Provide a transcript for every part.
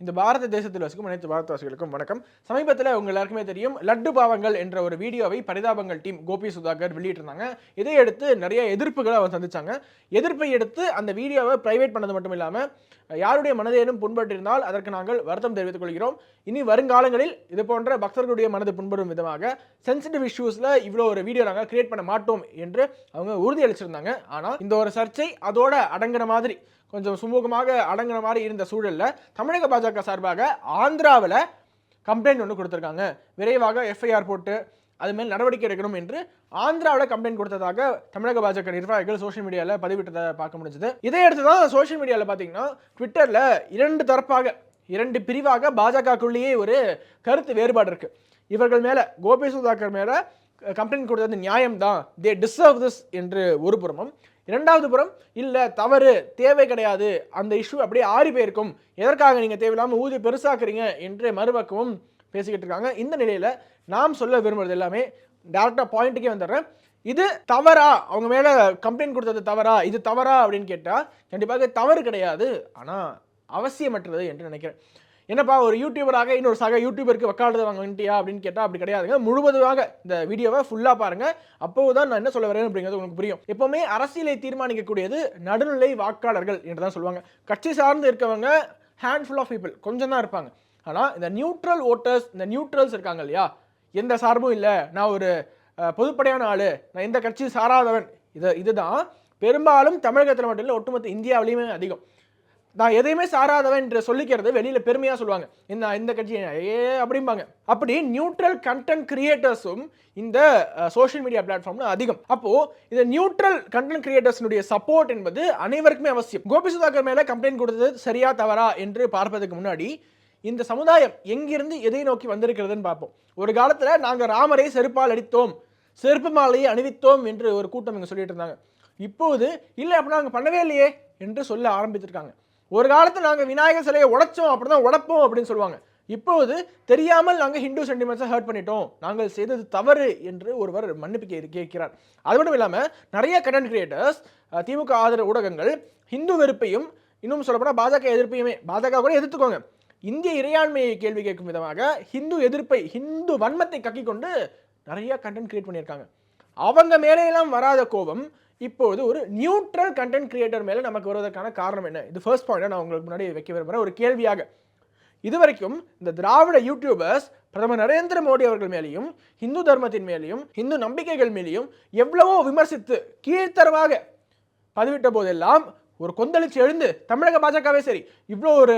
இந்த பாரத தேசத்தில் வசிக்கும் அனைத்து பாரதவாசிகளுக்கும் வணக்கம். சமீபத்தில் உங்க எல்லாருக்குமே தெரியும், லட்டு பாவங்கள் என்ற ஒரு வீடியோவை பரிதாபங்கள் டீம் கோபி சுதாகர் வெளியிட்டிருந்தாங்க. இதையடுத்து நிறைய எதிர்ப்புகளை அவர் சந்திச்சாங்க. எதிர்ப்பை எடுத்து அந்த வீடியோவை பிரைவேட் பண்ணது மட்டும் இல்லாமல் யாருடைய மனதேனும் புண்பட்டிருந்தால் அதற்கு நாங்கள் வருத்தம் தெரிவித்துக் கொள்கிறோம். இனி வருங்காலங்களில் இது போன்ற பக்தர்களுடைய மனது புண்படும் விதமாக சென்சிட்டிவ் இஷ்யூஸ்ல இவ்வளோ ஒரு வீடியோ நாங்கள் கிரியேட் பண்ண மாட்டோம் என்று அவங்க உறுதியளிச்சிருந்தாங்க. ஆனால் இந்த ஒரு சர்ச்சை அதோட அடங்குற மாதிரி கொஞ்சம் சுமூகமாக அடங்குற மாதிரி இருந்த சூழலில் தமிழக பாஜக சார்பாக ஆந்திராவில் கம்ப்ளைண்ட் ஒன்று கொடுத்துருக்காங்க. விரைவாக எஃப்ஐஆர் போட்டு அது மேல் நடவடிக்கை எடுக்கணும் என்று ஆந்திராவில் கம்ப்ளைண்ட் கொடுத்ததாக தமிழக பாஜக நிர்வாகிகள் சோஷியல் மீடியாவில் பதிவிட்டதை பார்க்க முடிஞ்சது. இதையடுத்து தான் சோஷியல் மீடியாவில் பார்த்தீங்கன்னா ட்விட்டரில் இரண்டு பிரிவாக பாஜகக்குள்ளேயே ஒரு கருத்து வேறுபாடு இருக்குது. இவர்கள் மேலே கோபி சுதாகர் மேலே கம்ப்ளைண்ட் கொடுத்தது நியாயம்தான், தே டிசர்வ் திஸ் என்று ஒரு புறமும், இரண்டாவது புறம் இல்லை தவறு, தேவை கிடையாது, அந்த இஷ்யூ அப்படியே ஆறி போயிருக்கும், எதற்காக நீங்கள் தேவையில்லாமல் ஊதி பெருசாக்குறீங்க என்று மறுபக்கமும் பேசிக்கிட்டு இருக்காங்க. இந்த நிலையில் நாம் சொல்ல விரும்புறது எல்லாமே டேரக்டாக பாயிண்ட்டுக்கே வந்துடுறேன். இது தவறா, அவங்க மேலே கம்ப்ளைண்ட் கொடுத்தது தவறா, இது தவறா அப்படின்னு கேட்டால் கண்டிப்பாக தவறு கிடையாது, ஆனால் அவசியமற்றது என்று நினைக்கிறேன். என்னப்பா ஒரு யூடியூபராக இன்னொரு சக யூடியூபருக்கு வக்காலத்து வாங்க வந்துட்டியா அப்படின்னு கேட்டால் அப்படி கிடையாதுங்க. முழுவதுமாக இந்த வீடியோவை ஃபுல்லாக பாருங்கள், அப்போது தான் நான் என்ன சொல்ல வரேன் அப்படிங்கிறது உங்களுக்கு புரியும். எப்போவுமே அரசியலை தீர்மானிக்கக்கூடியது நடுநிலை வாக்காளர்கள் என்று தான் சொல்லுவாங்க. கட்சி சார்ந்து இருக்கவங்க ஹேண்ட்ஃபுல் ஆஃப் பீப்புள் கொஞ்சம் தான் இருப்பாங்க. ஆனால் இந்த நியூட்ரல் ஓட்டர்ஸ், இந்த நியூட்ரல்ஸ் இருக்காங்க இல்லையா, எந்த சார்பும் இல்லை, நான் ஒரு பொதுப்படையான ஆள், நான் எந்த கட்சி சாராதவன், இதுதான் பெரும்பாலும் தமிழகத்தில் மட்டும் இல்லை ஒட்டுமொத்த இந்தியாவிலையுமே அதிகம். நான் எதையுமே சாராதவன் என்று சொல்லிக்கிறது வெளியில் பெருமையாக சொல்லுவாங்க, இந்த கட்சி அப்படிம்பாங்க. அப்படி நியூட்ரல் கண்டென்ட் கிரியேட்டர்ஸும் இந்த சோஷியல் மீடியா பிளாட்ஃபார்ம்ல அதிகம். அப்போ இந்த நியூட்ரல் கண்டென்ட் கிரியேட்டர்ஸினுடைய சப்போர்ட் என்பது அனைவருக்குமே அவசியம். கோபி சுதாகர் மேல கம்ப்ளைண்ட் கொடுத்தது சரியா தவறா என்று பார்ப்பதற்கு முன்னாடி இந்த சமுதாயம் எங்கிருந்து எதை நோக்கி வந்திருக்கிறதுன்னு பார்ப்போம். ஒரு காலத்துல நாங்கள் ராமரை செருப்பால் அடித்தோம், செருப்பு மாலையை அணிவித்தோம் என்று ஒரு கூட்டம் இங்கே சொல்லிட்டு இருந்தாங்க. இப்போது இல்லை அப்படின்னா நாங்கள் பண்ணவே இல்லையே என்று சொல்ல ஆரம்பித்திருக்காங்க. ஒரு காலத்தில் நாங்கள் விநாயகர் சிலையை உடைச்சோம், அப்படிதான் உடைப்போம் அப்படின்னு சொல்லுவாங்க. இப்போது தெரியாமல் நாங்கள் ஹிந்து சென்டிமெண்ட்ஸை ஹர்ட் பண்ணிட்டோம், நாங்கள் செய்தது தவறு என்று ஒருவர் மன்னிப்பு கேட்கிறார். அது மட்டும் இல்லாமல் நிறைய கண்டென்ட் கிரியேட்டர்ஸ், திமுக ஆதரவு ஊடகங்கள் ஹிந்து வெறுப்பையும் இன்னும் சொல்லப்போனால் பாஜக எதிர்ப்பையுமே, பாஜக கூட எதிர்த்துக்கோங்க, இந்திய இறையாண்மையை கேள்வி கேட்கும் விதமாக ஹிந்து எதிர்ப்பை, ஹிந்து வன்மத்தை கக்கி கொண்டு நிறைய கண்டென்ட் கிரியேட் பண்ணியிருக்காங்க. அவங்க மேலையெல்லாம் வராத கோபம் இப்போது ஒரு நியூட்ரல் கண்டென்ட் கிரியேட்டர் மேலே நமக்கு வருவதற்கான காரணம் என்ன? இது ஃபர்ஸ்ட் பாயிண்ட் நான் உங்களுக்கு முன்னாடி வைக்க விரும்புகிறேன் ஒரு கேள்வியாக. இதுவரைக்கும் இந்த திராவிட யூடியூபர்ஸ் பிரதமர் நரேந்திர மோடி அவர்கள் மேலேயும் ஹிந்து தர்மத்தின் மேலேயும் ஹிந்து நம்பிக்கைகள் மேலேயும் எவ்வளவோ விமர்சித்து கீழ்த்தரமாக பதிவிட்ட போதெல்லாம் ஒரு கொந்தளிச்சு எழுந்து தமிழக பாஜகவே சரி இவ்வளோ ஒரு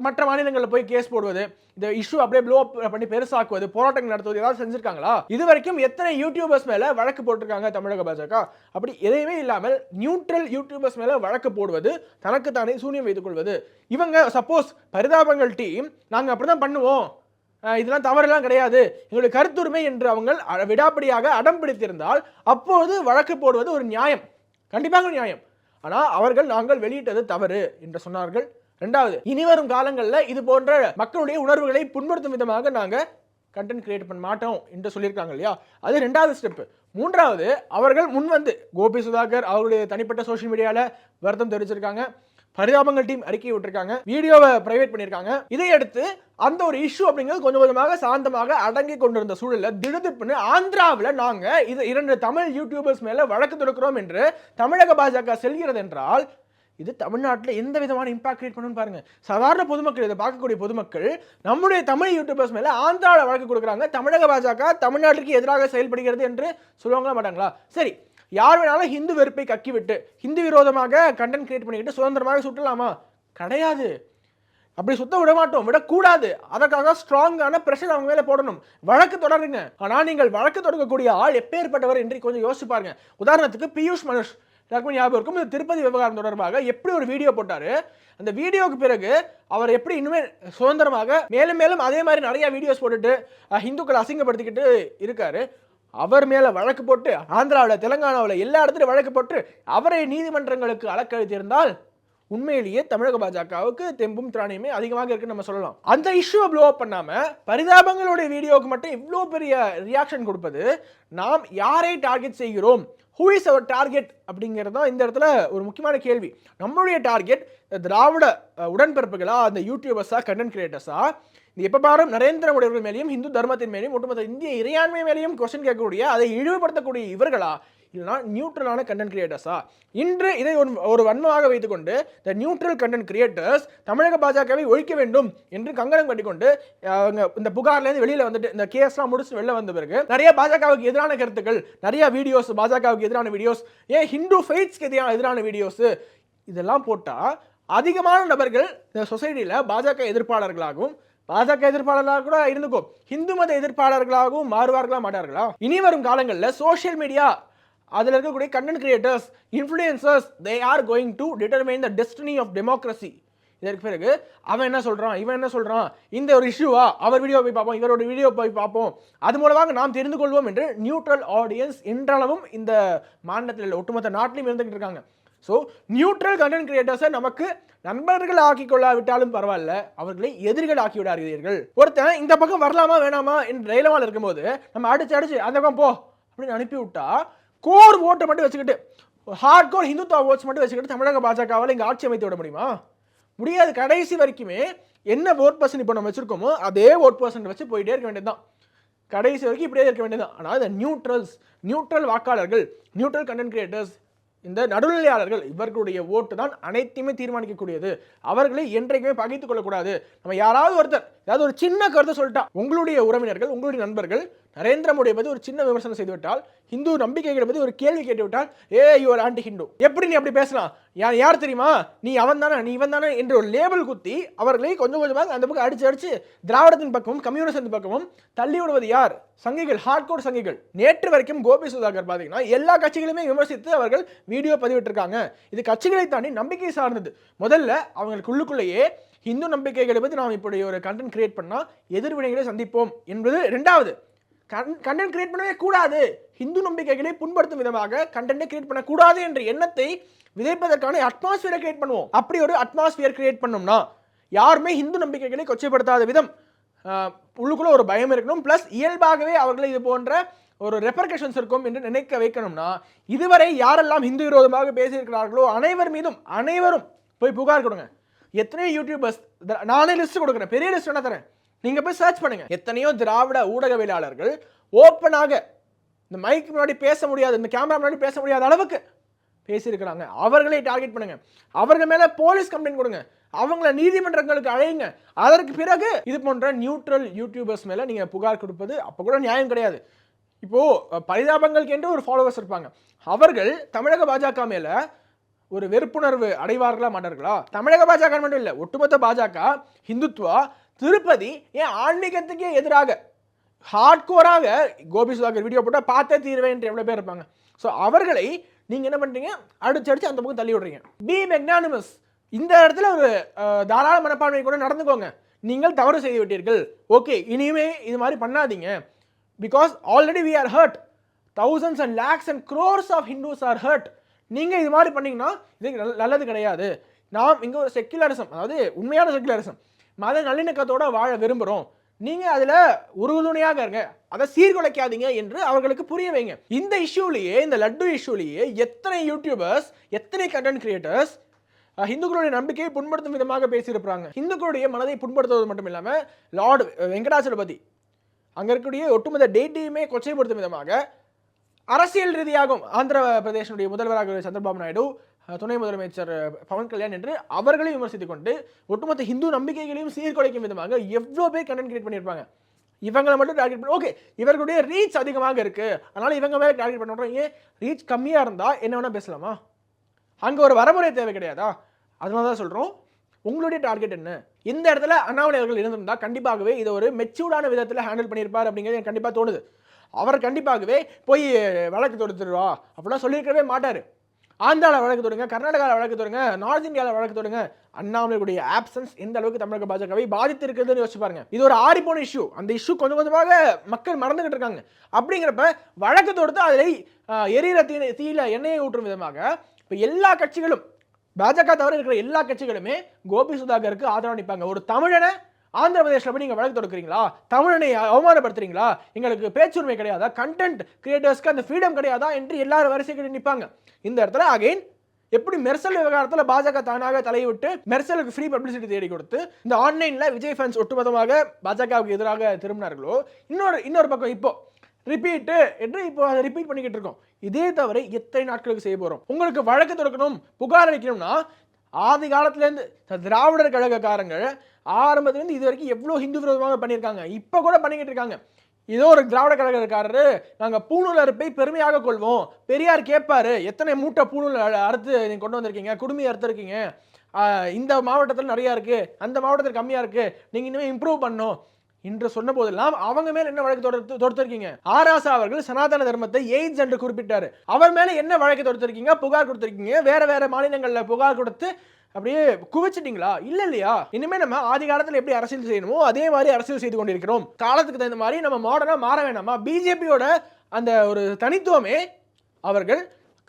மற்ற மாநிலங்களில் போய் கேஸ் போடுவது, இந்த இஷ்யூ அப்படியே ப்ளோ பண்ணி பெருசாக்குவது, போராட்டங்கள் நடத்துவது ஏதாவது செஞ்சிருக்காங்களா? இது வரைக்கும் எத்தனை யூடியூபர்ஸ் மேல வழக்கு போட்டிருக்காங்க தமிழக பாஜக? அப்படி எதையுமே இல்லாமல் நியூட்ரல் யூடியூபர்ஸ் மேல வழக்கு போடுவது, தனக்கு தானே சூனியம் வைத்துக் கொள்வது. இவங்க சப்போஸ் பரிதாபங்கள் டீம் நாங்கள் அப்படிதான் பண்ணுவோம், இதெல்லாம் தவறெல்லாம் கிடையாது, எங்களுடைய கருத்துரிமை என்று அவங்க விடாப்படியாக அடம் பிடித்திருந்தால் அப்போது வழக்கு போடுவது ஒரு நியாயம், கண்டிப்பாக நியாயம். ஆனால் அவர்கள் நாங்கள் வெளியிட்டது தவறு என்று சொன்னார்கள். ரெண்டாவது, இனிவரும் காலங்களில் இது போன்ற மக்களுடைய உணர்வுகளை புண்படுத்தும் விதமாக நாங்கள் கண்டென்ட் கிரியேட் பண்ண மாட்டோம் என்று சொல்லியிருக்காங்க இல்லையா, அது ரெண்டாவது ஸ்டெப்பு. மூன்றாவது, அவர்கள் முன் வந்து கோபி சுதாகர் அவருடைய தனிப்பட்ட சோஷியல் மீடியாவில் வருத்தம் தெரிவிச்சிருக்காங்க, பரிதாபங்கள் டீம் அறிக்கை விட்டுருக்காங்க, வீடியோவை பிரைவேட் பண்ணியிருக்காங்க. இதையடுத்து அந்த ஒரு இஷ்யூ அப்படிங்கிறது கொஞ்சம் கொஞ்சமாக சாந்தமாக அடங்கி கொண்டிருந்த சூழலில் திடுதிப்புன்னு ஆந்திராவில் நாங்கள் இது 2 தமிழ் யூடியூபர்ஸ் மேலே வழக்கு தொடுக்கிறோம் என்று தமிழக பாஜக செல்கிறது என்றால் இது தமிழ்நாட்டில் எந்த விதமான இம்பாக்ட் கிரியேட் பண்ணணும்னு பாருங்க. சாதாரண பொதுமக்கள், இதை பார்க்கக்கூடிய பொதுமக்கள் நம்முடைய தமிழ் யூடியூபர்ஸ் மேலே ஆந்திராவில் வழக்கு கொடுக்குறாங்க, தமிழக பாஜக தமிழ்நாட்டிற்கு எதிராக செயல்படுகிறது என்று சொல்லுவாங்களா மாட்டாங்களா? சரி, யார் வேணாலும் ஹிந்து வெறுப்பை கக்கிவிட்டு ஹிந்து விரோதமாக கண்டென்ட் கிரியேட் பண்ணிக்கிட்டு சுதந்திரமாக சுட்டலாமா? கிடையாது. அப்படி சுத்த விட மாட்டோம், விடக்கூடாது. அதற்காக ஸ்ட்ராங்கான பிரஷர் அவங்க மேலே போடணும். வழக்கு தொடருங்க. ஆனால் நீங்கள் வழக்கு தொடங்கக்கூடிய ஆள் எப்பேற்பட்டவர் என்று கொஞ்சம் யோசிச்சு பாருங்க. உதாரணத்துக்கு பியூஷ் மனுஷ் எல்லாருக்கும் ஞாபகம் இருக்கும், இந்த திருப்பதி விவகாரம் தொடர்பாக எப்படி ஒரு வீடியோ போட்டாரு. அந்த வீடியோக்கு பிறகு அவர் எப்படி இன்னுமே சுதந்திரமாக மேலும் மேலும் அதே மாதிரி நிறைய வீடியோஸ் போட்டுட்டு ஹிந்துக்களை அசிங்கப்படுத்திக்கிட்டு இருக்காரு. அவர் மேலே வழக்கு போட்டு ஆந்திராவில், தெலுங்கானாவில் எல்லா இடத்துலையும் வழக்கு போட்டு அவரை நீதிமன்றங்களுக்கு அலக்கழித்திருந்தால் உண்மையிலேயே தமிழக பாஜகவுக்கு தெம்பும் திராணியுமே அதிகமாக இருக்குன்னு நம்ம சொல்லலாம். அந்த இஷ்யூவை ப்ளோ அப் பண்ணாமல் பரிதாபங்களுடைய வீடியோவுக்கு மட்டும் இவ்வளோ பெரிய ரியாக்ஷன் கொடுப்பது, நாம் யாரை டார்கெட் செய்கிறோம், ஹூ இஸ் அவர் டார்கெட் அப்படிங்கிறது தான் இந்த இடத்துல ஒரு முக்கியமான கேள்வி. நம்மளுடைய டார்கெட் திராவிட உடன்பிறப்புகளா, அந்த யூடியூபர்ஸா, கண்டென்ட் கிரியேட்டர்ஸா, எப்போ பாரும் நரேந்திர மோடி மேலேயும் இந்து தர்மத்தின் மேலேயும் ஒட்டுமொத்த இந்திய இறையாண்மை மேலேயும் கொஸ்டின் கேட்கக்கூடிய, அதை இழிவுபடுத்தக்கூடிய இவர்களா, இல்லைனா நியூட்ரலான கண்டென்ட் கிரியேட்டர்ஸா? இன்று இதை ஒரு வன்மமாக வைத்துக்கொண்டு த நியூட்ரல் கண்டென்ட் கிரியேட்டர்ஸ் தமிழக பாஜகவை ஒழிக்க வேண்டும் என்று கங்கணம் கட்டிக்கொண்டு இந்த புகார்லேருந்து வெளியில் வந்துட்டு இந்த கேஸ்லாம் முடிச்சு வெளில வந்த பிறகு நிறைய பாஜகவுக்கு எதிரான கருத்துக்கள், நிறைய வீடியோஸ், பாஜகவுக்கு எதிரான வீடியோஸ், ஏன் ஹிந்து ஃபைட்ஸ்க்கு எதிரான வீடியோஸ், இதெல்லாம் போட்டால் அதிகமான நபர்கள் இந்த சொசைட்டியில் பாஜக எதிர்ப்பாளர்களாகவும், பாஜக எதிர்ப்பாளர்களாக கூட இருந்துக்கும், இந்து மத எதிர்ப்பாளர்களாகவும் மாறுவார்களா மாட்டார்களா? இனி வரும் காலங்களில் சோஷியல் மீடியா, அதில் இருக்கக்கூடிய content creators, influencers, they are going to determine the destiny of democracy. இதற்கு பிறகு அவன் என்ன சொல்கிறான், இவன் என்ன சொல்கிறான், இந்த ஒரு இஷ்யூவா, அவர் வீடியோ போய் பார்ப்போம், இவரோட வீடியோ போய் பார்ப்போம், அது மூலமாக நாம் தெரிந்து கொள்வோம் என்று நியூட்ரல் ஆடியன்ஸ் இன்றளவும் இந்த மாநிலத்தில் ஒட்டுமொத்த நாட்டிலையும் இருந்துகிட்டு இருக்காங்க. ஸோ நியூட்ரல் கண்டென்ட் கிரியேட்டர்ஸை நமக்கு நண்பர்கள் ஆக்கி கொள்ளாவிட்டாலும் பரவாயில்ல, அவர்களை எதிரிகள் ஆக்கி விடாதீர்கள். ஒருத்தன் இந்த பக்கம் வரலாமா வேணாமா என்று டைலமாவில் இருக்கும்போது நம்ம அடிச்சு அந்த பக்கம் போ அப்படின்னு அனுப்பி விட்டா, கோர் ஓட்டை மட்டும் வச்சுக்கிட்டு, ஹார்ட் கோர் ஹிந்துத்துவ ஓட்ஸ் மட்டும் வச்சுக்கிட்டு தமிழக பாஜகவால் இங்கே ஆட்சி அமைத்து விட முடியுமா? முடியாது. கடைசி வரைக்குமே என்ன ஓட் பர்சன்ட் இப்போ நம்ம வச்சிருக்கோமோ அதே ஓட் பர்சன்ட் வச்சு போயிட்டே இருக்க வேண்டியதுதான். கடைசி வரைக்கும் இப்படியே இருக்க வேண்டியதுதான். ஆனால் இந்த நியூட்ரல் வாக்காளர்கள், நியூட்ரல் கண்டென்ட் கிரியேட்டர்ஸ், இந்த நடுநிலையாளர்கள், இவர்களுடைய ஓட்டு தான் அனைத்தையுமே தீர்மானிக்கக்கூடியது. அவர்களை என்றைக்குமே பகைத்துக் கொள்ளக்கூடாது. நம்ம யாராவது ஒருத்தர் ஏதாவது ஒரு சின்ன கருத்தை சொல்லிட்டா, உங்களுடைய உறவினர்கள், உங்களுடைய நண்பர்கள் நரேந்திர மோடியை பற்றி ஒரு சின்ன விமர்சனம் செய்துவிட்டால், ஹிந்து நம்பிக்கைகளை பற்றி ஒரு கேள்வி கேட்டுவிட்டால், யுவர் ஆன்டி ஹிந்து, எப்படி நீ அப்படி பேசலாம், யார் தெரியுமா, நீ அவன் தானே, நீ இவன் தானே என்று ஒரு லேபிள் குத்தி அவர்களை கொஞ்சம் கொஞ்சமாக அந்த பக்கம் அடிச்சு திராவிடத்தின் பக்கமும் கம்யூனிஸ்டின் பக்கமும் தள்ளி விடுவது யார்? சங்கிகள், ஹார்ட்கோர் சங்கிகள். நேற்று வரைக்கும் கோபி சுதாகர் பார்த்தீங்கன்னா எல்லா கட்சிகளையுமே விமர்சித்து அவர்கள் வீடியோ பதிவிட்டிருக்காங்க. இது கட்சிகளை தாண்டி நம்பிக்கை சார்ந்தது. முதல்ல அவங்களுக்குள்ளுக்குள்ளேயே இந்து நம்பிக்கைகளை பற்றி நாம் இப்படி ஒரு கண்டென்ட் கிரியேட் பண்ணால் எதிர்வினைகளை சந்திப்போம் என்பது. ரெண்டாவது, கண்டென்ட் கிரியேட் பண்ணவே கூடாது, இந்து நம்பிக்கைகளை புண்படுத்தும் விதமாக கண்டென்ட்டை கிரியேட் பண்ணக்கூடாது என்ற எண்ணத்தை விதைப்பதற்கான அட்மாஸ்பியரை கிரியேட் பண்ணுவோம். அப்படி ஒரு அட்மாஸ்பியர் கிரியேட் பண்ணோம்னா யாருமே இந்து நம்பிக்கைகளை கொச்சைப்படுத்தாத விதம் உள்ளுக்குள்ள ஒரு பயம் இருக்கணும். பிளஸ் இயல்பாகவே அவர்களை இது போன்ற ஒரு ரெப்பர்கஷன்ஸ் இருக்கும் என்று நினைக்க வைக்கணும்னா, இதுவரை யாரெல்லாம் இந்து விரோதமாக பேசியிருக்கிறார்களோ அனைவரும் போய் புகார் கொடுங்க. எத்தனையோ யூடியூபர்ஸ், நானே லிஸ்ட் கொடுக்குறேன், பெரிய லிஸ்ட் வேணா தரேன், நீங்க போய் சர்ச் பண்ணுங்க. எத்தனையோ திராவிட ஊடகவியலாளர்கள் ஓப்பனாக இந்த மைக் முன்னாடி பேச முடியாது, இந்த கேமரா முன்னாடி பேச முடியாத அளவுக்கு பேசியிருக்கிறாங்க. அவர்களை டார்கெட் பண்ணுங்க, அவர்கள் மேல போலீஸ் கம்ப்ளைண்ட் கொடுங்க, அவங்கள நீதிமன்றங்களுக்கு அழையுங்க. அதற்கு பிறகு இது போன்ற நியூட்ரல் யூடியூபர்ஸ் மேல நீங்க புகார் கொடுப்பது அப்ப கூட நியாயம் கிடையாது. இப்போ பரிதாபங்களுக்கு என்று ஒரு ஃபாலோவர்ஸ் இருப்பாங்க, அவர்கள் தமிழக பாஜக மேல ஒரு வெறுப்புணர்வு அடைவார்களா மாட்டார்களா? தமிழக பாஜக மட்டும் இல்லை, ஒட்டுமொத்த பாஜக, ஹிந்துத்வா, திருப்பதி, ஏன் ஆன்மீகத்துக்கே எதிராக ஹார்ட்கோராக கோபி சுதாகர் வீடியோ போட்டால் பார்த்தே தீர்வேன் என்று எவ்வளோ பேர் இருப்பாங்க. ஸோ அவர்களை நீங்கள் என்ன பண்ணுறீங்க, அடிச்சு அந்த பக்கம் தள்ளி விடுறீங்க. Be magnanimous. இந்த இடத்துல ஒரு தாராள மனப்பான்மை கூட நடந்துக்கோங்க. நீங்கள் தவறு செய்து விட்டீர்கள், ஓகே, இனிமே இது மாதிரி பண்ணாதீங்க. Because already we are hurt, thousands and lakhs and crores of Hindus are hurt. நீங்கள் இது மாதிரி பண்ணீங்கன்னா இது நல்லது கிடையாது. நாம் இங்கே ஒரு செக்குலரிசம், அதாவது உண்மையான செக்குலரிசம், மத நல்லிணக்கத்தோட வாழ விரும்புகிறோம், நீங்கள் அதில் உறுதுணையாக இருங்க, அதை சீர்குலைக்காதீங்க என்று அவர்களுக்கு புரிய வைங்க. இந்த இஷ்யூலேயே, இந்த லட்டு இஷ்யூலேயே எத்தனை யூடியூபர்ஸ், எத்தனை கண்டென்ட் கிரியேட்டர்ஸ் இந்துக்களுடைய நம்பிக்கையை புண்படுத்தும் விதமாக பேசியிருப்பாங்க. இந்துக்களுடைய மனதை புண்படுத்துவது மட்டும் இல்லாமல் லார்டு வெங்கடாச்சலபதி அங்கே இருக்கக்கூடிய ஒட்டுமொத்த டேட்டையுமே கொச்சைப்படுத்தும் விதமாக அரசியல் ரீதியாகவும் ஆந்திர பிரதேசனுடைய முதல்வராக சந்திரபாபு நாயுடு, துணை முதலமைச்சர் பவன் கல்யாண் என்று அவர்களையும் விமர்சித்துக் கொண்டு ஒட்டுமொத்த ஹிந்து நம்பிக்கைகளையும் சீர்குலைக்கும் விதமாக எவ்வளோ பேர் கண்டென்ட் கிரியேட் பண்ணியிருப்பாங்க. இவங்களை மட்டும் டார்கெட் பண்ணி, ஓகே, இவர்களுடைய ரீச் அதிகமாக இருக்கு, அதனால இவங்க மேலே டார்கெட் பண்ணுறோம். ஏன் ரீச் கம்மியாக இருந்தால் என்ன வேணால் பேசலாமா? அங்கே ஒரு வரமுறை தேவை கிடையாதா? அதனால தான் சொல்கிறோம், உங்களுடைய டார்கெட் என்ன? இந்த இடத்துல அண்ணாமலை அவர்கள் இருந்திருந்தால் கண்டிப்பாகவே இதை ஒரு மெச்சூர்டான விதத்தில் ஹேண்டில் பண்ணியிருப்பார் அப்படிங்கிறது எனக்கு கண்டிப்பாக தோணுது. அவர் கண்டிப்பாகவே போய் வழக்கு தொடுத்துருவா அப்படிலாம் சொல்லியிருக்கவே மாட்டார். ஆந்திராவில் வழக்கு தொடுங்க, கர்நாடகாவில் வழக்கு தொடுங்க, நார்த் இந்தியாவில் வழக்கு தொடுங்க. அண்ணாமலையுடைய ஆப்சன்ஸ் எந்த அளவுக்கு தமிழக பாஜகவை பாதித்திருக்குதுன்னு யோசிச்சு பாருங்க. இது ஒரு ஆறிப்போன இஷ்யூ. அந்த இஷ்யூ கொஞ்சம் கொஞ்சமாக மக்கள் மறந்துகிட்டு இருக்காங்க. அப்படிங்கிறப்ப வழக்கு தொடுத்து அதில் எரியிற தீயில எண்ணெயை ஊற்றும் விதமாக இப்போ எல்லா கட்சிகளும், பாஜக தவிர இருக்கிற எல்லா கட்சிகளுமே கோபி சுதாகருக்கு ஆதரவு அளிப்பாங்க. ஒரு தமிழனை ஆந்திர பிரதேசில் போய் நீங்கள் வழக்கு தொடுக்கிறீங்களா? தமிழனை அவமானப்படுத்துறீங்களா? எங்களுக்கு பேச்சுரிமை கிடையாதா? கண்டென்ட் கிரியேட்டர்ஸ்க்கு அந்த ஃப்ரீடம் கிடையாதா என்று எல்லாரும் வரிசைக்கு நிற்பாங்க. இந்த இடத்துல அகைன் எப்படி மெர்சல் விவகாரத்தில் பாஜக தானாக தலையிட்டு மெர்சலுக்கு ஃப்ரீ பப்ளிசிட்டி தேடி கொடுத்து இந்த ஆன்லைனில் விஜய் ஃபேன்ஸ் ஒட்டுமொத்தமாக பாஜகவுக்கு எதிராக திரும்பினார்களோ, இன்னொரு பக்கம் இப்போ ரிப்பீட்டு என்று இப்போ அதை ரிப்பீட் பண்ணிக்கிட்டு இருக்கோம். இதே தவிர எத்தனை நாட்களுக்கு செய்ய போகிறோம்? உங்களுக்கு வழக்கு தொடுக்கணும், புகார் அளிக்கணும்னா ஆதி காலத்துலேருந்து திராவிடர் கழகக்காரங்கள் ஆரம்பத்துலேருந்து இது வரைக்கும் எவ்வளோ ஹிந்து விரோதமாக பண்ணியிருக்காங்க, இப்போ கூட பண்ணிக்கிட்டு இருக்காங்க. ஏதோ ஒரு திராவிட கழகக்காரரு நாங்கள் பூணூல் அறுப்பை பெருமையாக கொள்வோம், பெரியார் கேட்பாரு எத்தனை மூட்டை பூணூல் அறுத்து நீங்கள் கொண்டு வந்திருக்கீங்க, குடுமி அறுத்துருக்கீங்க, இந்த மாவட்டத்தில் நிறையா இருக்குது, அந்த மாவட்டத்தில் கம்மியாக இருக்குது, நீங்கள் இனிமேல் இம்ப்ரூவ் பண்ணணும் என்று சொன்ன போதெல்லாம் அவங்க மேல என்ன வழக்கு தொடுத்திருக்கீங்க? ஆராசா அவர்கள் சனாதன தர்மத்தை எய்ட்ஸ் என்று குறிப்பிட்டாரு, அவர் மேல என்ன வழக்கு தொடுத்திருக்கீங்க, புகார் கொடுத்திருக்கீங்க? வேற மாநிலங்கள்ல புகார் கொடுத்து அப்படியே குவிச்சிட்டீங்களா? இல்லையா? இனிமே நம்ம ஆதி காலத்தில் எப்படி அரசியல் செய்யணுமோ அதே மாதிரி அரசியல் செய்து கொண்டிருக்கிறோம். காலத்துக்கு தகுந்த மாதிரி நம்ம மாடர்னா மாற வேண்டாமா? பிஜேபியோட அந்த ஒரு தனித்துவமே அவர்கள்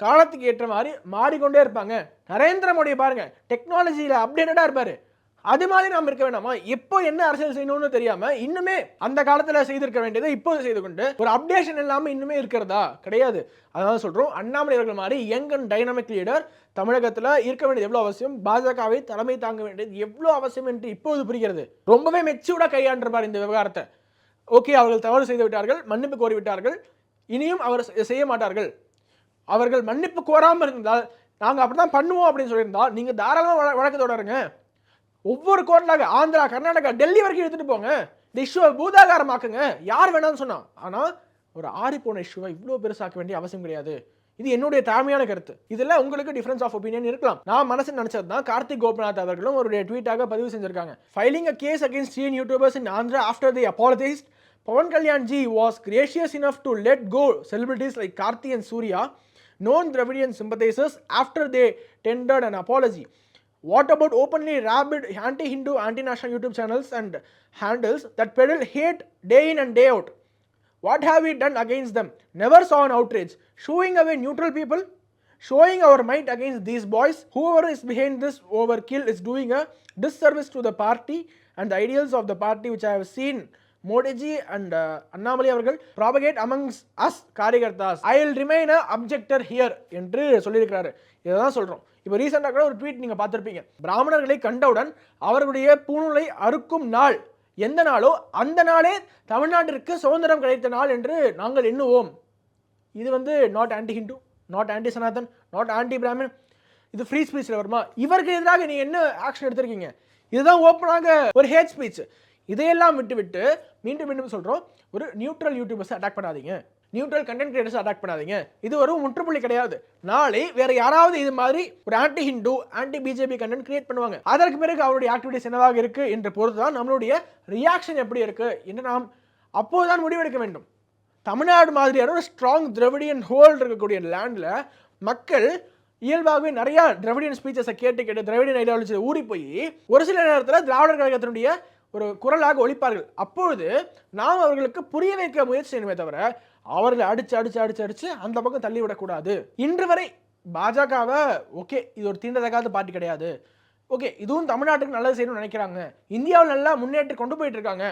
காலத்துக்கு ஏற்ற மாதிரி மாறிக்கொண்டே இருப்பாங்க. நரேந்திர மோடி பாருங்க, டெக்னாலஜியில அப்டேட்டடா இருப்பாரு. அது மாதிரி நாம் இருக்க வேண்டாமா? எப்போ என்ன அரசியல் செய்யணும்னு தெரியாம இன்னுமே அந்த காலத்துல செய்திருக்க வேண்டியதை இப்போது செய்து கொண்டு ஒரு அப்டேஷன் இல்லாம இன்னுமே இருக்கிறதா? கிடையாது. அதனால சொல்றோம், அண்ணாமலை அவர்கள் மாதிரி யங் அண்ட் டைனமிக் லீடர் தமிழகத்துல இருக்க வேண்டியது எவ்வளவு அவசியம், பாஜகவை தலைமை தாங்க வேண்டியது எவ்வளவு அவசியம் என்று இப்போது புரிகிறது. ரொம்பவே மெச்சூர்டா கையாண்டிருப்பார் இந்த விவகாரத்தை. ஓகே, அவர்கள் தவறு செய்து விட்டார்கள், மன்னிப்பு கோரிவிட்டார்கள், இனியும் அவர் செய்ய மாட்டார்கள். அவர்கள் மன்னிப்பு கோராமல் இருந்தால் நாங்கள் அப்படிதான் பண்ணுவோம் அப்படின்னு சொல்லியிருந்தால் நீங்க தாராளமாக வழக்கு தொடருங்க. ஒவ்வொரு கோர்ட்லாக ஆந்திரா, கர்நாடகா, டெல்லி வரைக்கும் எடுத்துட்டு போங்க. இந்த இஷ்யூவை பூதாகாரமாக்குங்க. யார் வேணாம்னு சொன்னா, ஆனால் ஒரு ஆறி போன இஷ்யூவை இவ்வளோ பெருசாக்க வேண்டிய அவசியம் கிடையாது. இது என்னுடைய தாழ்மையான கருத்து. இதில் உங்களுக்கு டிஃபரன்ஸ் ஆஃப் ஒப்பீனியன் இருக்கலாம். நான் மனசு நினைச்சது தான் கார்த்திக் கோபிநாத் அவர்களும் ஒரு ட்வீட்டாக பதிவு செஞ்சிருக்காங்க. Filing a case against 3 YouTubers in Andhra after they apologized. Pawan Kalyan ji was gracious enough to let go celebrities like Karthi and Surya, known Dravidian sympathizers, after they tendered an apology. What about openly rabid anti-Hindu, anti-national YouTube channels and handles that peddle hate day in and day out? What have we done against them? Never saw an outrage. Showing away neutral people? Showing our might against these boys? Whoever is behind this overkill is doing a disservice to the party and the ideals of the party which I have seen Modi ji and Annamali avargal propagate amongst us Karyakartas. I will remain a objector here என்று சொல்லியிருக்கிறாரு. இதான் சொல்றோம். இப்போ ரீசெண்டாக கூட ஒரு tweet நீங்கள் பார்த்துருப்பீங்க. பிராமணர்களை கண்டவுடன் அவர்களுடைய பூணூலை அறுக்கும் நாள் எந்த நாளோ அந்த நாளே தமிழ்நாட்டிற்கு சுதந்திரம் கிடைத்த நாள் என்று நாங்கள் எண்ணுவோம். இது not anti Hindu, not anti Sanatan, not anti Brahmin. இது ஃப்ரீ ஸ்பீச்சில் வருமா? இவருக்கு எதிராக நீ என்ன ஆக்ஷன் எடுத்திருக்கீங்க? இதுதான் ஓப்பனாக ஒரு ஹேட் ஸ்பீச். இதையெல்லாம் விட்டு மீண்டும் சொல்கிறோம், ஒரு நியூட்ரல் யூடியூபர்ஸை அட்டாக் பண்ணாதீங்க, நியூட்ரல் கண்டென்ட் கிரியேட்டர்ஸ் அட்டாக் பண்ணாதீங்க. இது ஒரு முற்றுப்புள்ளி கிடையாது. நாளை வேற யாராவது இது மாதிரி ஒரு anti Hindu, anti BJP content create பண்ணுவாங்க. அதற்கு பிறகு அவருடைய ஆக்டிவிட்டிஸ் என்னவாக இருக்கு என்று பொறுத்து தான் நம்மளுடைய ரியாக்ஷன் எப்படி இருக்கு என்று நாம் அப்போதுதான் முடிவெடுக்க வேண்டும். தமிழ்நாடு மாதிரியான ஒரு ஸ்ட்ராங் திராவிடியன் ஹோல்டு இருக்கக்கூடிய லேண்டில் மக்கள் இயல்பாகவே நிறைய திராவிடியன் ஸ்பீச்சஸை கேட்டு திராவிடியன் ஐடியாலஜியில் ஊறி போய் ஒரு சில நேரத்தில் திராவிடர் கழகத்தினுடைய ஒரு குரலாக ஒழிப்பார்கள். அப்பொழுது நாம் அவர்களுக்கு புரிய வைக்க முயற்சி செய்யணுமே தவிர அவர்களை அடிச்சு அந்த பக்கம் தள்ளிவிடக்கூடாது. இன்று வரை பாஜகவை ஓகே இது ஒரு தீண்டத்தகாத பார்ட்டி கிடையாது, ஓகே இதுவும் தமிழ்நாட்டுக்கு நல்லது செய்யணும்னு நினைக்கிறாங்க, இந்தியாவில் நல்லா முன்னேற்றி கொண்டு போயிட்டு இருக்காங்க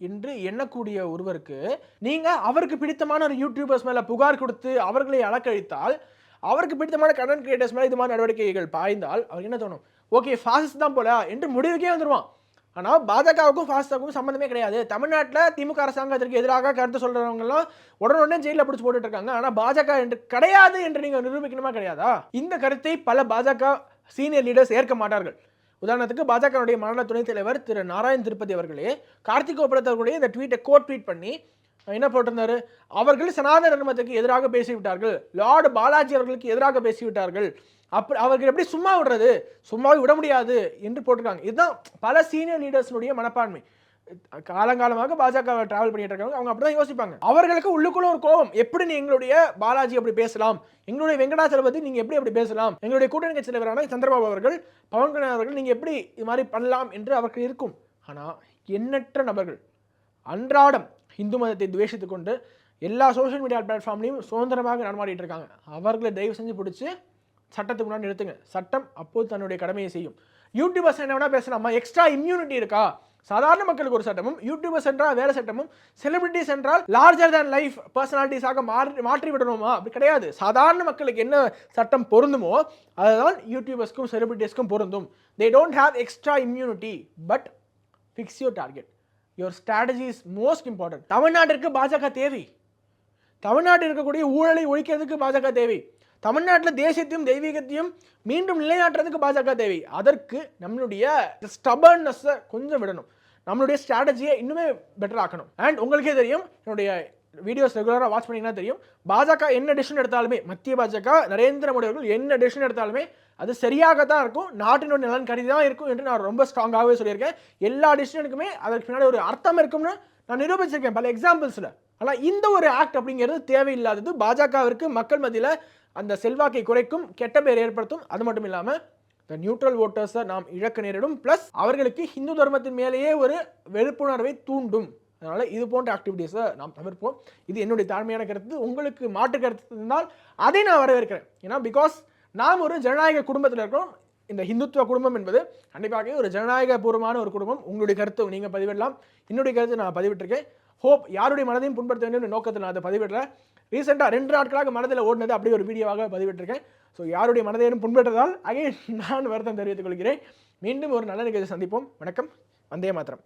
என்று எண்ணக்கூடிய ஒருவருக்கு நீங்கள் அவருக்கு பிடித்தமான ஒரு யூடியூபர்ஸ் மேலே புகார் கொடுத்து அவர்களை அலக்கழித்தால், அவருக்கு பிடித்தமான கண்டென்ட் கிரியேட்டர்ஸ் மேலே இது மாதிரி நடவடிக்கைகள் பாய்ந்தால் அவருக்கு என்ன தோணும்? ஓகே ஃபாசிஸ்ட் தான் போல என்று முடிவுக்கே வந்துடுவான். ஆனால் பாஜகவுக்கும் ஃபாசிஸ்டுக்கும் சம்மந்தமே கிடையாது. தமிழ்நாட்டில் திமுக அரசாங்கத்திற்கு எதிராக கருத்து சொல்கிறவங்கலாம் உடனே ஜெயிலில் பிடிச்சி போட்டுட்டு இருக்காங்க. ஆனால் பாஜக என்று கிடையாது என்று நீங்கள் நிரூபிக்கணுமா கிடையாதா? இந்த கருத்தை பல பாஜக சீனியர் லீடர்ஸ் ஏற்க மாட்டார்கள். உதாரணத்துக்கு பாஜகவுடைய மாநில துணைத் தலைவர் திரு நாராயண் திருப்பதி அவர்களே கார்த்திக் கோபிநாத் அவர்களுடைய இந்த ட்வீட்டை ட்வீட் பண்ணி என்ன போட்டிருந்தாரு? அவர்கள் சனாதன தர்மத்துக்கு எதிராக பேசிவிட்டார்கள், லார்டு பாலாஜி அவர்களுக்கு எதிராக பேசிவிட்டார்கள், அப்படி அவர்கள் எப்படி சும்மா விடுறது, சும்மாவே விட முடியாது என்று போட்டிருக்காங்க. இதுதான் பல சீனியர் லீடர்ஸினுடைய மனப்பான்மை. காலங்காலமாக பாஜக டிராவல் பண்ணிட்டு இருக்காங்க, அவங்க அப்படிதான் யோசிப்பாங்க. அவர்களுக்கு உள்ளுக்குள்ள ஒரு கோபம், எப்படி நீ எங்களுடைய பாலாஜி அப்படி பேசலாம், எங்களுடைய வெங்கடாச்சலபதி நீங்க எப்படி அப்படி பேசலாம், எங்களுடைய கூட்டணி கட்சி தலைவரான சந்திரபாபு அவர்கள், பவன் கல்யாண் அவர்கள் நீங்க எப்படி இது மாதிரி பண்ணலாம் என்று அவர்கள் இருக்கும். ஆனால் எண்ணற்ற நபர்கள் அன்றாடம் இந்து மதத்தை துவேஷித்துக் கொண்டு எல்லா சோஷியல் மீடியா பிளாட்ஃபார்ம்லையும் சுதந்திரமாக நடமாடிட்டு இருக்காங்க. அவர்களை தயவு செஞ்சு பிடிச்சி சட்டத்துக்கு முன்னாடி நிறுத்துங்க. சட்டம் அப்போது தன்னுடைய கடமையை செய்யும். யூடியூபர்ஸ் என்ன வேணா பேசலாமா? எக்ஸ்ட்ரா இம்யூனிட்டி இருக்கா? சாதாரண மக்களுக்கு ஒரு சட்டமும், யூடியூபர்ஸ் என்றால் வேற சட்டமும், செலிபிரிட்டிஸ் என்றால் லார்ஜர் தேன் லைஃப் பர்சனாலிட்டிஸாக மாற்றி விடணுமா? அப்படி கிடையாது. சாதாரண மக்களுக்கு என்ன சட்டம் பொருந்துமோ அதுதான் யூடியூபர்ஸ்க்கும் செலிபிரிட்டிஸ்க்கும் பொருந்தும். They don't have extra immunity, but fix your target. Your strategy is most important. தமிழ்நாட்டிற்கு பாஜக தேவை. தமிழ்நாட்டில் இருக்கக்கூடிய ஊழலை ஒழிக்கிறதுக்கு பாஜக தேவை. தமிழ்நாட்டில் தேசியத்தையும் தெய்வீகத்தையும் மீண்டும் நிலைநாட்டுறதுக்கு பாஜக தேவை. அதற்கு நம்மளுடைய ஸ்டபர்னஸை கொஞ்சம் விடணும். நம்மளுடைய ஸ்ட்ராட்டஜியை இன்னுமே பெட்டர் ஆக்கணும். அண்ட் உங்களுக்கே தெரியும், என்னுடைய வீடியோஸ் ரெகுலராக வாட்ச் பண்ணிங்கன்னா தெரியும், பாஜக என்ன டெசிஷன் எடுத்தாலுமே, மத்திய பாஜக நரேந்திர மோடி அவர்கள் என்ன டெசிஷன் எடுத்தாலுமே அது சரியாக தான் இருக்கும், நாட்டினோட நலன் கருதி தான் இருக்கும் என்று நான் ரொம்ப ஸ்ட்ராங்காகவே சொல்லியிருக்கேன். எல்லா டெசிஷனுக்குமே அதற்கு பின்னாடி ஒரு அர்த்தம் இருக்கும்னு நான் நிரூபிச்சிருக்கேன் பல எக்ஸாம்பிள்ஸில். ஆனால் இந்த ஒரு ஆக்ட் அப்படிங்கிறது தேவையில்லாதது. பாஜகவிற்கு மக்கள் மத்தியில் அந்த செல்வாக்கை குறைக்கும், கெட்ட பேர் ஏற்படுத்தும். அது மட்டும் இல்லாமல் இந்த நியூட்ரல் ஓட்டர்ஸை நாம் இழக்க நேரிடும். ப்ளஸ் அவர்களுக்கு ஹிந்து தர்மத்தின் மேலேயே ஒரு வெறுப்புணர்வை தூண்டும். அதனால் இது போன்ற ஆக்டிவிட்டீஸை நாம் தவிர்ப்போம். இது என்னுடைய தாழ்மையான கருத்து. உங்களுக்கு மாற்று கருத்து இருந்தால் அதை நான் வரவேற்கிறேன். ஏன்னா பிகாஸ் நாம் ஒரு ஜனநாயக குடும்பத்தில் இருக்கிறோம். இந்த ஹிந்துத்துவ குடும்பம் என்பது கண்டிப்பாக ஒரு ஜனநாயக பூர்வமான ஒரு குடும்பம். உங்களுடைய கருத்து நீங்கள் பதிவிடலாம். என்னுடைய கருத்து நான் பதிவிட்டிருக்கேன். ஹோப் யாருடைய மனதையும் புண்படுத்த வேண்டும் நோக்கத்தில் நான் அதை பதிவிடுறேன். ரீசெண்டாக 2 நாட்களாக மனதில் ஓடினது அப்படி ஒரு வீடியோவாக பதிவிட்டிருக்கேன். ஸோ யாருடைய மனதையும் புண்பற்றதால் அகைன் நான் வருத்தம் தெரிவித்துக் கொள்கிறேன். மீண்டும் ஒரு நல்ல நிகழ்ச்சியை சந்திப்போம். வணக்கம். வந்தே மாத்திரம்.